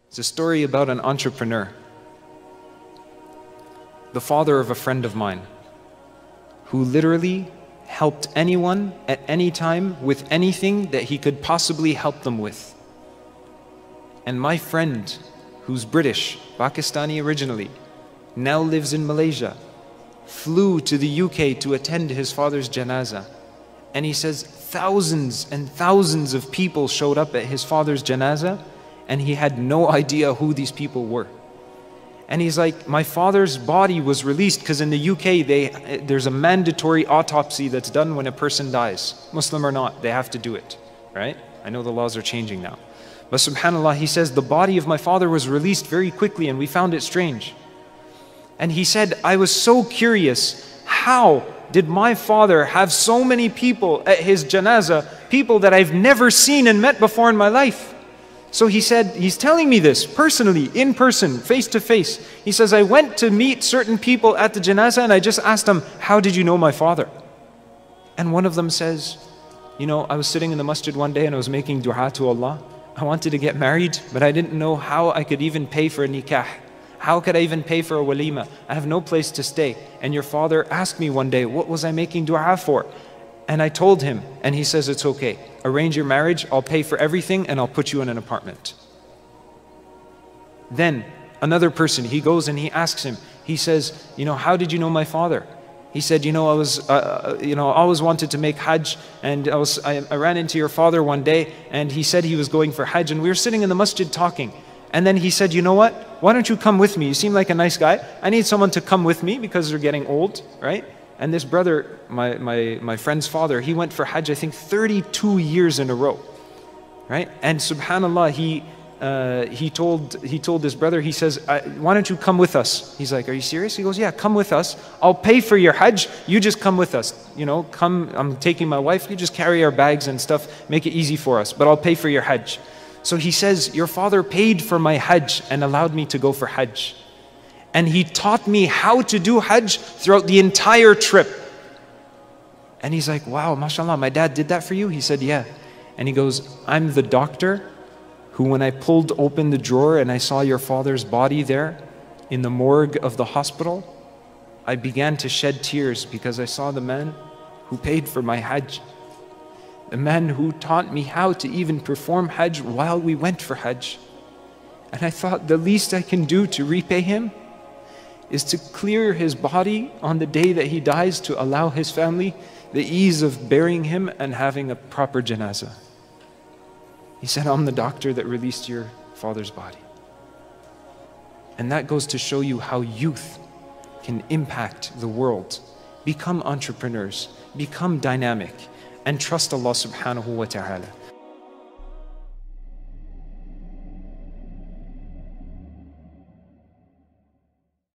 It's a story about an entrepreneur, the father of a friend of mine, who literally helped anyone at any time with anything that he could possibly help them with. And my friend, who's British, Pakistani originally, now lives in Malaysia, flew to the UK to attend his father's janazah. And he says thousands and thousands of people showed up at his father's janazah, and he had no idea who these people were. And he's like, my father's body was released because in the UK there's a mandatory autopsy that's done when a person dies. Muslim or not, they have to do it, right? I know the laws are changing now. But subhanAllah, he says, the body of my father was released very quickly and we found it strange. And he said, I was so curious, how did my father have so many people at his janazah, people that I've never seen and met before in my life? So he said, he's telling me this personally, in person, face to face. He says, I went to meet certain people at the janazah and I just asked them, how did you know my father? And one of them says, you know, I was sitting in the masjid one day and I was making dua to Allah. I wanted to get married, but I didn't know how I could even pay for a nikah. How could I even pay for a walima? I have no place to stay. And your father asked me one day, what was I making dua for? And I told him, and he says, it's okay. Arrange your marriage, I'll pay for everything, and I'll put you in an apartment. Then another person, he goes and he asks him, he says, you know, how did you know my father? He said, you know, I always wanted to make Hajj, and I ran into your father one day, and he said he was going for Hajj, and we were sitting in the masjid talking. And then he said, you know what? Why don't you come with me? You seem like a nice guy. I need someone to come with me because they're getting old, right? And this brother, my friend's father, he went for Hajj, I think 32 years in a row, right? And subhanAllah, he told this brother, he says, why don't you come with us? He's like, are you serious? He goes, yeah, come with us. I'll pay for your Hajj. You just come with us. You know, come, I'm taking my wife. You just carry our bags and stuff. Make it easy for us, but I'll pay for your Hajj. So he says, your father paid for my Hajj and allowed me to go for Hajj. And he taught me how to do Hajj throughout the entire trip. And he's like, wow, mashallah, my dad did that for you? He said, yeah. And he goes, I'm the doctor who, when I pulled open the drawer and I saw your father's body there in the morgue of the hospital, I began to shed tears because I saw the man who paid for my Hajj. The man who taught me how to even perform Hajj while we went for Hajj. And I thought the least I can do to repay him is to clear his body on the day that he dies to allow his family the ease of burying him and having a proper janazah. He said, I'm the doctor that released your father's body. And that goes to show you how youth can impact the world. Become entrepreneurs, become dynamic, and trust Allah subhanahu wa ta'ala.